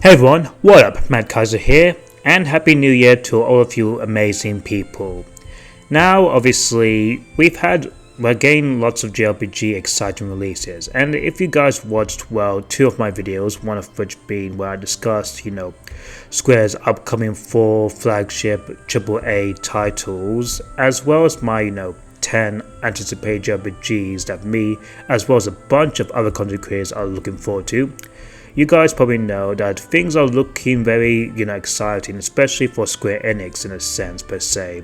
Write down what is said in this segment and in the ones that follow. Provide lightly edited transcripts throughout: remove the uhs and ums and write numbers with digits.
Hey everyone, what up? Matt Kaiser here, and Happy New Year to all of you amazing people. Now, obviously, we're getting lots of JRPG exciting releases, and if you guys watched, two of my videos, one of which being where I discussed, Square's upcoming 4 flagship AAA titles, as well as my, 10 anticipated JRPGs that me, as well as a bunch of other content creators are looking forward to. You guys probably know that things are looking very, exciting, especially for Square Enix in a sense per se,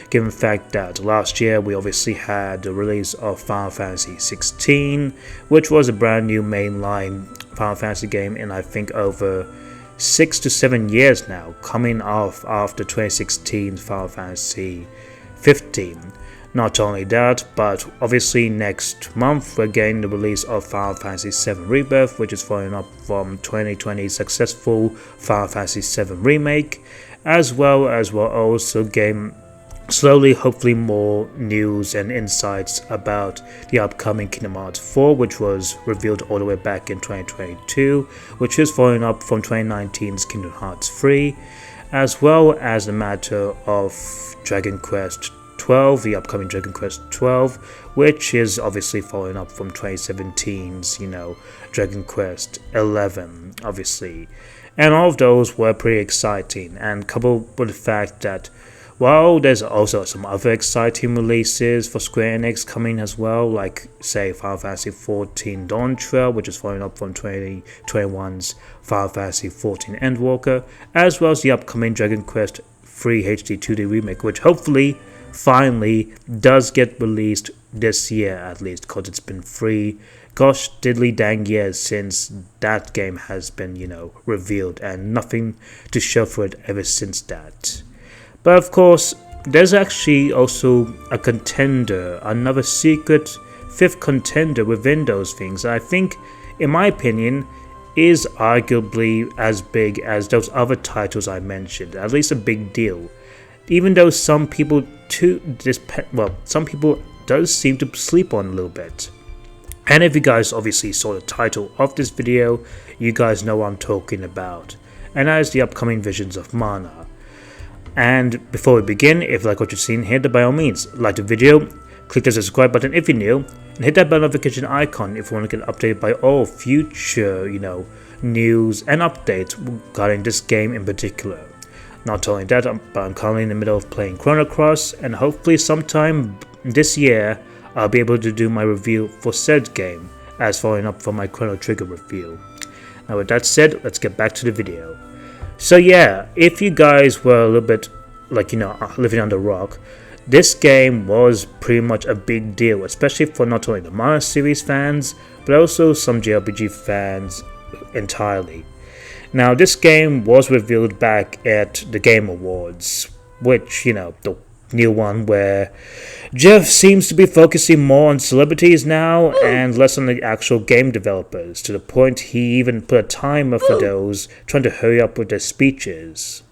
given the fact that last year we obviously had the release of Final Fantasy 16, which was a brand new mainline Final Fantasy game in I think over 6 to 7 years now, coming off after 2016's Final Fantasy 15. Not only that, but obviously next month we're getting the release of Final Fantasy 7 Rebirth, which is following up from 2020's successful Final Fantasy 7 Remake, as well as we're also getting slowly hopefully more news and insights about the upcoming Kingdom Hearts 4, which was revealed all the way back in 2022, which is following up from 2019's Kingdom Hearts 3, as well as the matter of Dragon Quest 12, the upcoming Dragon Quest 12, which is obviously following up from 2017's, Dragon Quest 11, obviously. And all of those were pretty exciting, and coupled with the fact that, there's also some other exciting releases for Square Enix coming as well, like, say, Final Fantasy 14 Dawn Trail, which is following up from 2021's Final Fantasy 14 Endwalker, as well as the upcoming Dragon Quest 3 HD-2D Remake, which hopefully finally does get released this year at least, because it's been gosh diddly dang years since that game has been, revealed, and nothing to show for it ever since that. But of course, there's actually also a contender, another secret 5th contender within those things, I think, in my opinion, is arguably as big as those other titles I mentioned, at least a big deal. Even though some people does seem to sleep on a little bit. And if you guys obviously saw the title of this video, you guys know what I'm talking about. And that is the upcoming Visions of Mana. And before we begin, if you like what you've seen here, then by all means, like the video, click the subscribe button if you're new, and hit that bell notification icon if you want to get updated by all future, news and updates regarding this game in particular. Not only that, but I'm currently in the middle of playing Chrono Cross, and hopefully sometime this year I'll be able to do my review for said game, as following up from my Chrono Trigger review. Now with that said, let's get back to the video. So yeah, if you guys were a little bit living under a rock, this game was pretty much a big deal, especially for not only the Mana series fans, but also some JRPG fans entirely. Now, this game was revealed back at the Game Awards, which, the new one where Jeff seems to be focusing more on celebrities now and less on the actual game developers, to the point he even put a timer for those trying to hurry up with their speeches.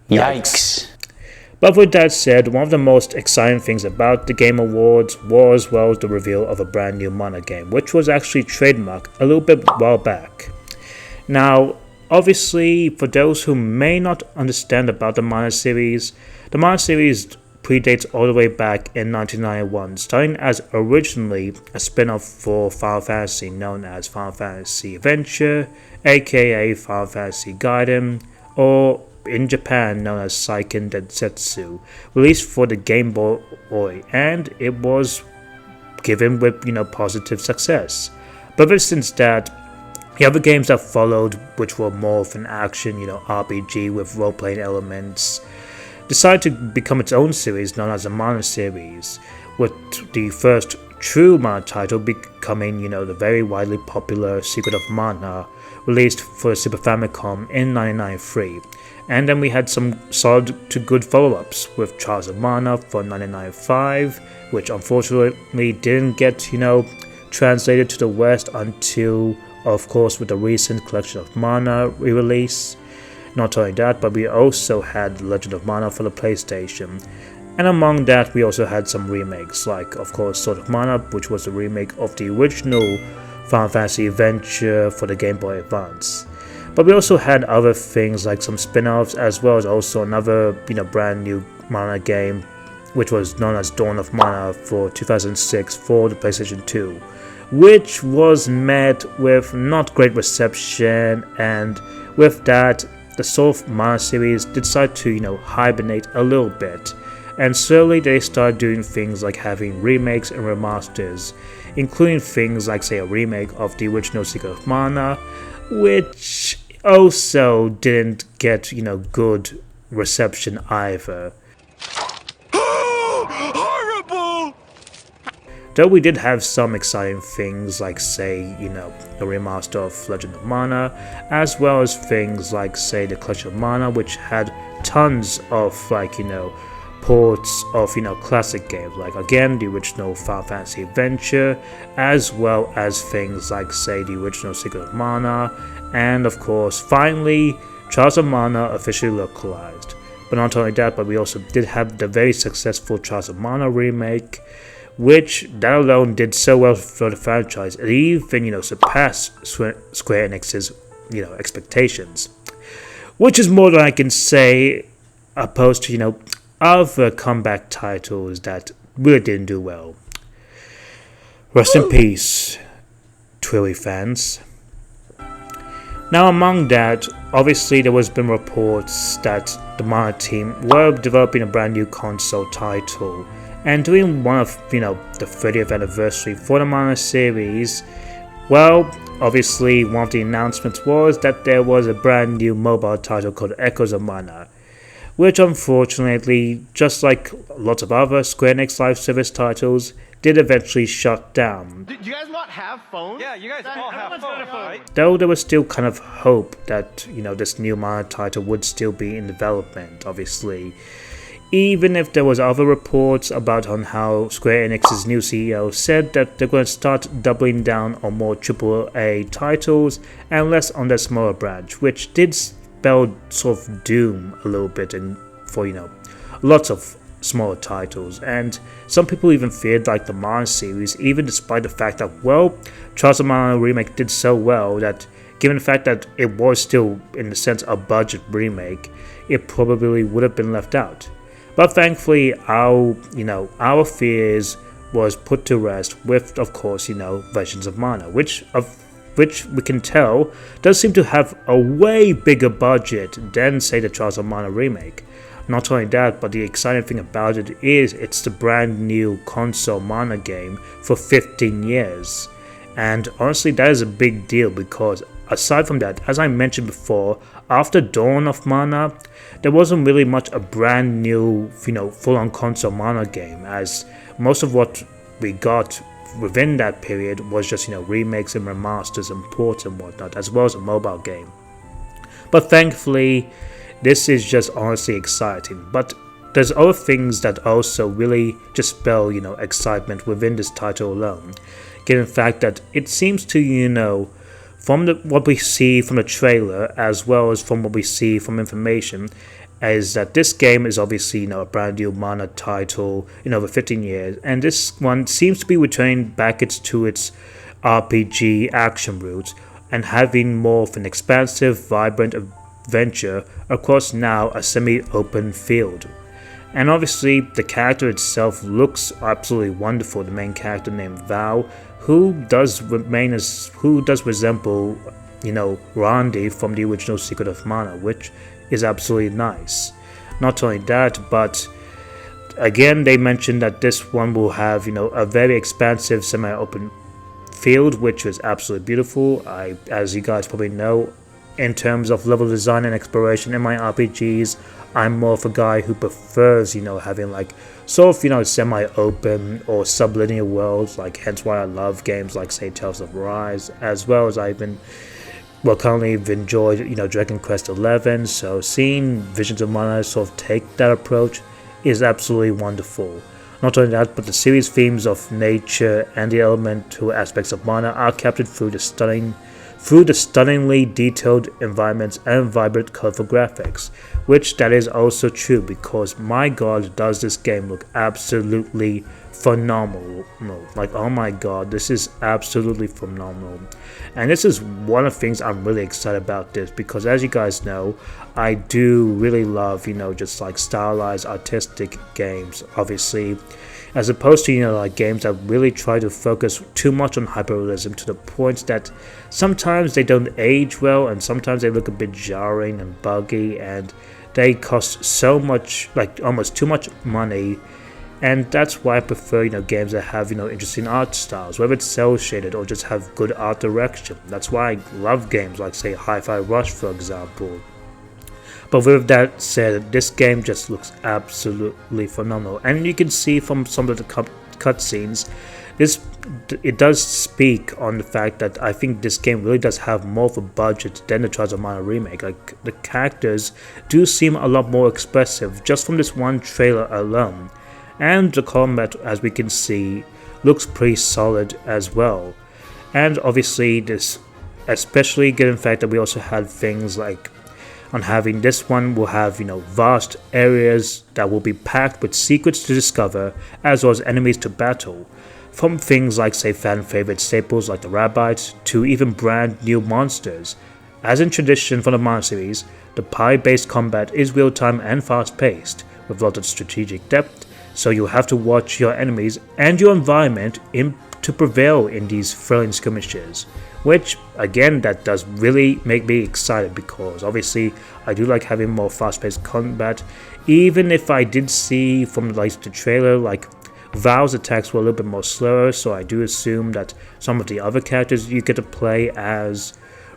Yikes. But with that said, one of the most exciting things about the Game Awards was, the reveal of a brand new Mana game, which was actually trademarked a little bit while back. Now, obviously, for those who may not understand about the Mana series predates all the way back in 1991, starting as originally a spin-off for Final Fantasy known as Final Fantasy Adventure, aka Final Fantasy Gaiden, or in Japan known as Seiken Densetsu, released for the Game Boy, and it was given with, positive success. But ever since that, the other games that followed, which were more of an action, RPG with role-playing elements, decided to become its own series known as the Mana series, with the first true Mana title becoming, the very widely popular Secret of Mana, released for the Super Famicom in 1993. And then we had some solid to good follow-ups with Trials of Mana for 1995, which unfortunately didn't get, translated to the West until, of course, with the recent Collection of Mana re-release. Not only that, but we also had Legend of Mana for the PlayStation. And among that, we also had some remakes, like, of course, Sword of Mana, which was a remake of the original Final Fantasy Adventure for the Game Boy Advance. But we also had other things like some spin-offs, as well as also another brand new Mana game, which was known as Dawn of Mana for 2006 for the PlayStation 2, which was met with not great reception, and with that the Soul of Mana series decided to hibernate a little bit, and slowly they started doing things like having remakes and remasters, including things like, say, a remake of the original Secret of Mana, which also didn't get good reception either. Horrible! Though we did have some exciting things like, say, a remaster of Legend of Mana, as well as things like, say, the Collection of Mana, which had tons of ports of classic games, like again the original Final Fantasy Adventure, as well as things like, say, the original Secret of Mana, and of course finally Trials of Mana officially localized. But not only that, but we also did have the very successful Trials of Mana remake, which that alone did so well for the franchise, it even surpassed Square Enix's expectations, which is more than I can say, opposed to other comeback titles that really didn't do well. Rest in peace, Twilly fans. Now, among that, obviously there was been reports that the Mana team were developing a brand new console title, and doing one of the 30th anniversary for the Mana series. Well, obviously one of the announcements was that there was a brand new mobile title called Echoes of Mana, which unfortunately, just like lots of other Square Enix live service titles, did eventually shut down. Do you guys not have phones? Yeah, you guys all have phones, right? Though there was still kind of hope that, this new Mana title would still be in development, obviously. Even if there was other reports about on how Square Enix's new CEO said that they're going to start doubling down on more AAA titles and less on their smaller branch, which did spell sort of doom a little bit for lots of smaller titles. And some people even feared like the Mana series, even despite the fact that, well, Trials of Mana remake did so well that, given the fact that it was still in a sense a budget remake, it probably would have been left out. But thankfully our fears was put to rest with, of course, Legends of Mana, which we can tell does seem to have a way bigger budget than, say, the Trials of Mana remake. Not only that, but the exciting thing about it is it's the brand new console Mana game for 15 years. And honestly, that is a big deal because aside from that, as I mentioned before, after Dawn of Mana, there wasn't really much a brand new, full-on console Mana game, as most of what we got within that period was just, remakes and remasters and ports and whatnot, as well as a mobile game. But thankfully, this is just honestly exciting. But there's other things that also really just spell, excitement within this title alone. Given the fact that it seems to, from what we see from the trailer, as well as from what we see from information, is that this game is obviously a brand new Mana title in over 15 years, and this one seems to be returning back to its RPG action roots and having more of an expansive, vibrant adventure across now a semi-open field. And obviously the character itself looks absolutely wonderful, the main character named Val, who does resemble, Randy from the original Secret of Mana, which is absolutely nice. Not only that, but again, they mentioned that this one will have, a very expansive semi-open field, which is absolutely beautiful. As you guys probably know, in terms of level design and exploration in my RPGs, I'm more of a guy who prefers, having like sort of, semi-open or sublinear worlds, like hence why I love games like, say, Tales of Arise, as well as currently have enjoyed, Dragon Quest XI, so seeing Visions of Mana sort of take that approach is absolutely wonderful. Not only that, but the series themes of nature and the elemental aspects of Mana are captured through the stunning through the stunningly detailed environments and vibrant colorful graphics, which that is also true because my god does this game look absolutely phenomenal. Like, oh my god, this is absolutely phenomenal. And this is one of the things I'm really excited about this, because as you guys know, I do really love, just like stylized artistic games, obviously, as opposed to, like games that really try to focus too much on hyperrealism to the point that sometimes they don't age well and sometimes they look a bit jarring and buggy and they cost so much, like almost too much money. And that's why I prefer, games that have, interesting art styles, whether it's cel shaded or just have good art direction. That's why I love games like, say, Hi-Fi Rush, for example. But with that said, this game just looks absolutely phenomenal. And you can see from some of the cutscenes, it does speak on the fact that I think this game really does have more of a budget than the Trials of Mana remake. Like, the characters do seem a lot more expressive just from this one trailer alone. And the combat, as we can see, looks pretty solid as well. And obviously this, especially given the fact that we also had things like, on having this one will have, vast areas that will be packed with secrets to discover as well as enemies to battle. From things like, say, fan favorite staples like the Rabbites to even brand new monsters. As in tradition from the Mana series, the pie-based combat is real-time and fast-paced, with lots of strategic depth, so you have to watch your enemies and your environment to prevail in these thrilling skirmishes, which again that does really make me excited because obviously I do like having more fast-paced combat, even if I did see from like the trailer like Val's attacks were a little bit more slower, so I do assume that some of the other characters you get to play as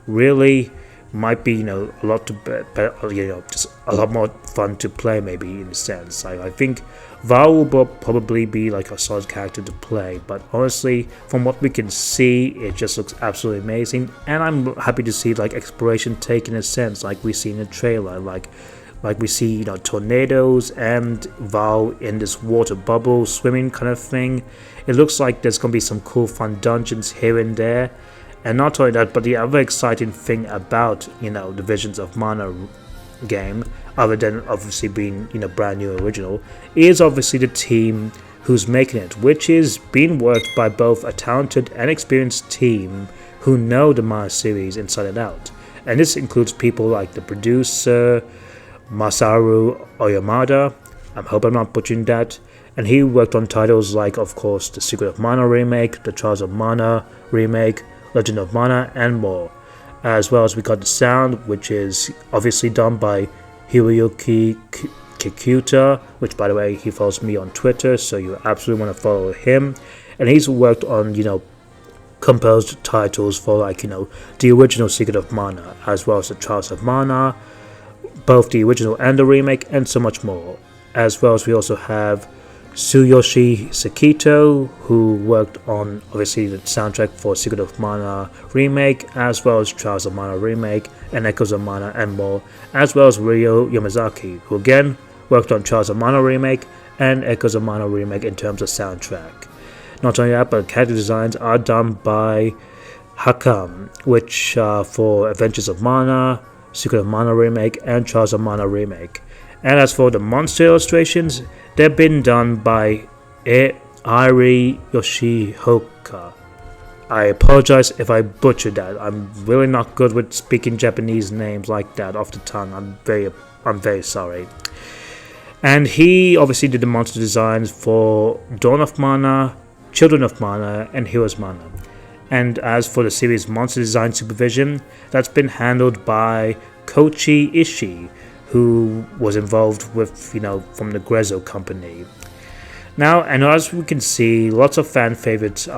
really might be a lot just a lot more fun to play, maybe, in a sense. I think Val will probably be like a solid character to play, but honestly from what we can see it just looks absolutely amazing, and I'm happy to see like exploration taken a sense like we see in the trailer, like we see tornadoes and Val in this water bubble swimming kind of thing. It looks like there's gonna be some cool fun dungeons here and there. And not only that, but the other exciting thing about, the Visions of Mana game, other than obviously being, brand new original, is obviously the team who's making it, which is being worked by both a talented and experienced team who know the Mana series inside and out. And this includes people like the producer, Masaru Oyamada, I hope I'm not butchering that, and he worked on titles like, of course, the Secret of Mana remake, the Trials of Mana remake, Legend of Mana, and more. As well as we got the sound, which is obviously done by Hiroyuki Kikuta, which by the way he follows me on Twitter, so you absolutely want to follow him. And he's worked on composed titles for like the original Secret of Mana, as well as the Trials of Mana, both the original and the remake, and so much more. As well as we also have Tsuyoshi Sekito, who worked on obviously the soundtrack for Secret of Mana remake, as well as Trials of Mana remake and Echoes of Mana and more, as well as Ryo Yamazaki, who again worked on Trials of Mana remake and Echoes of Mana remake in terms of soundtrack. Not only that, but character designs are done by Hakam, which for Adventures of Mana, Secret of Mana remake and Trials of Mana remake. And as for the monster illustrations, they've been done by Airi Yoshioka. I apologize if I butchered that. I'm really not good with speaking Japanese names like that off the tongue. I'm very sorry. And he obviously did the monster designs for Dawn of Mana, Children of Mana, and Heroes Mana. And as for the series monster design supervision, that's been handled by Koichi Ishii, who was involved with, from the Grezzo company. Now, and as we can see, lots of fan favorites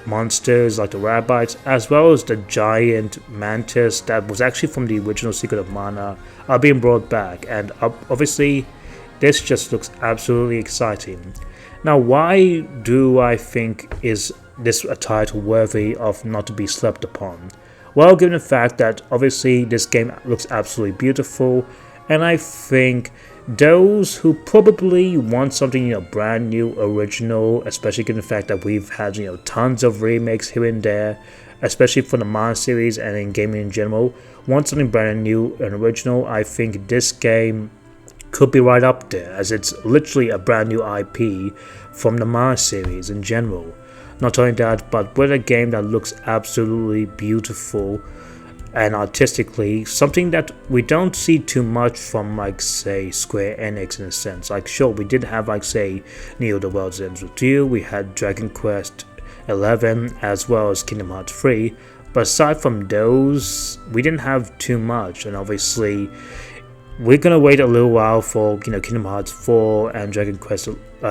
monsters like the Rabbites, as well as the giant mantis that was actually from the original Secret of Mana, are being brought back, and obviously this just looks absolutely exciting. Now, why do I think is this a title worthy of not to be slept upon? Well, given the fact that obviously this game looks absolutely beautiful, and I think those who probably want something, brand new, original, especially given the fact that we've had, tons of remakes here and there, especially for the Mana series and in gaming in general, want something brand new and original, I think this game could be right up there, as it's literally a brand new IP from the Mana series in general. Not only that, but with a game that looks absolutely beautiful and artistically, something that we don't see too much from, like, say, Square Enix in a sense. Like, sure, we did have, like, say, Neo the World's Ends With You, we had Dragon Quest XI, as well as Kingdom Hearts 3, but aside from those, we didn't have too much, and obviously, we're gonna wait a little while for, Kingdom Hearts 4 and Dragon Quest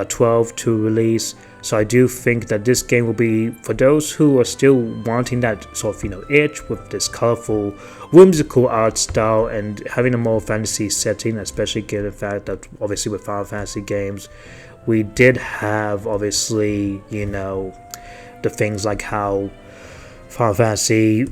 12 to release. So I do think that this game will be for those who are still wanting that sort of, itch with this colorful, whimsical art style and having a more fantasy setting, especially given the fact that obviously with Final Fantasy games, we did have obviously, the things like how Final Fantasy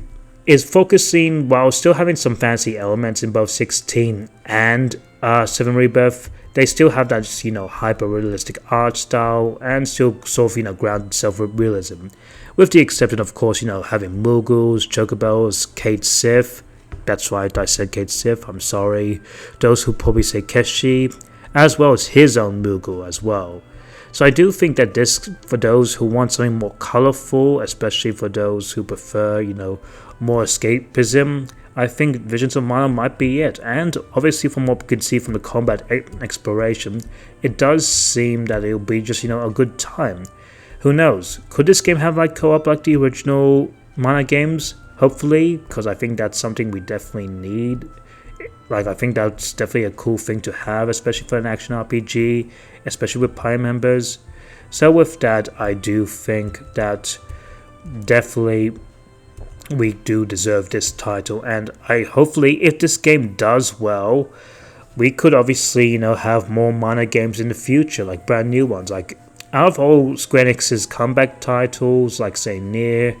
is focusing while still having some fantasy elements in both 16 and 7 Rebirth. They still have that, hyper-realistic art style and still sort of, grounded self-realism. With the exception, of course, having Moogles, Chocobos, Kate Sith. That's right, I said Kate Sith, I'm sorry. Those who probably say Keshi, as well as his own Moogle as well. So I do think that this, for those who want something more colorful, especially for those who prefer, more escapism, I think Visions of Mana might be it. And obviously from what we can see from the combat exploration, it does seem that it'll be just, a good time. Who knows? Could this game have like co-op like the original Mana games? Hopefully, because I think that's something we definitely need. Like, I think that's definitely a cool thing to have, especially for an action RPG, especially with Pi members. So with that, I do think that definitely we do deserve this title, and hopefully if this game does well, we could obviously, have more Mana games in the future, like brand new ones. Like, out of all Square Enix's comeback titles, like say Nier,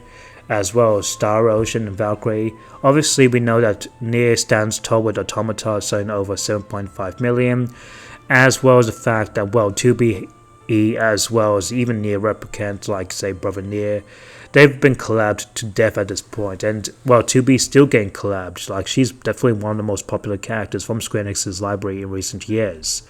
as well as Star Ocean and Valkyrie, obviously we know that Nier stands tall with Automata selling over 7.5 million, as well as the fact that, well, 2B, as well as even Nier Replicant, like say Brother Nier, they've been collabed to death at this point, and, well, 2B still getting collabed. Like, she's definitely one of the most popular characters from Square Enix's library in recent years.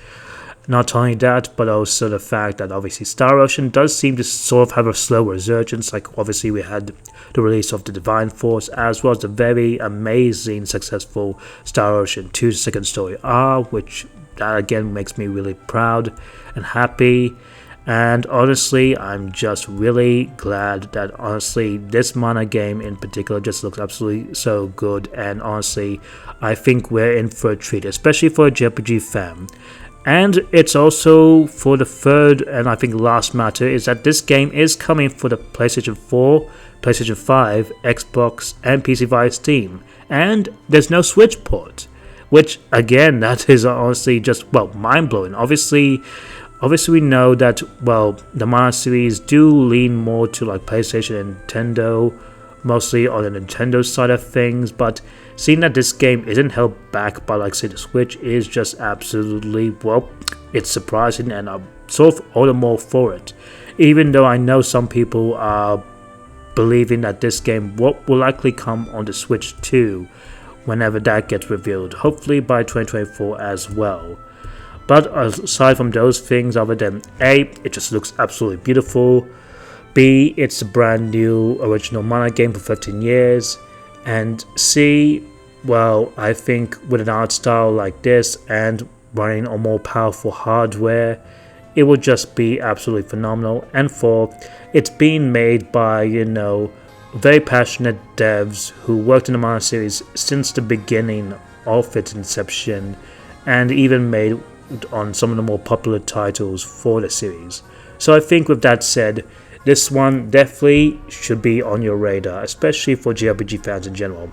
Not only that, but also the fact that obviously Star Ocean does seem to sort of have a slow resurgence. Like, obviously we had the release of the Divine Force, as well as the very amazing, successful Star Ocean 2 Second Story R, which that again makes me really proud and happy. And honestly, I'm just really glad that honestly this Mana game in particular just looks absolutely so good, and honestly I think we're in for a treat, especially for a JRPG fan. And it's also for the third and I think last matter is that this game is coming for the PlayStation 4, PlayStation 5, Xbox and PC via Steam, and there's no Switch port, which again, that is honestly just, well, mind-blowing. Obviously we know that, well, the Mana series do lean more to like PlayStation and Nintendo, mostly on the Nintendo side of things, but seeing that this game isn't held back by, like, say, the Switch is just absolutely, well, it's surprising, and I'm sort of all the more for it. Even though I know some people are believing that this game will likely come on the Switch too, whenever that gets revealed, hopefully by 2024 as well. But aside from those things, other than A, it just looks absolutely beautiful, B, it's a brand new original Mana game for 15 years, and C, well, I think with an art style like this and running on more powerful hardware, it will just be absolutely phenomenal. And 4, it's being made by, very passionate devs who worked in the Mana series since the beginning of its inception, and even made on some of the more popular titles for the series. So I think with that said, this one definitely should be on your radar, especially for JRPG fans in general.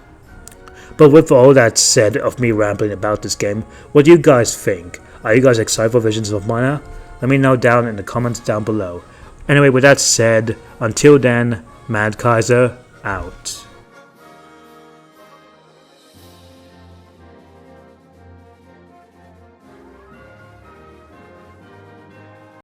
But with all that said of me rambling about this game, what do you guys think? Are you guys excited for Visions of Mana? Let me know down in the comments down below. Anyway, with that said, until then, Mad Kaiser out.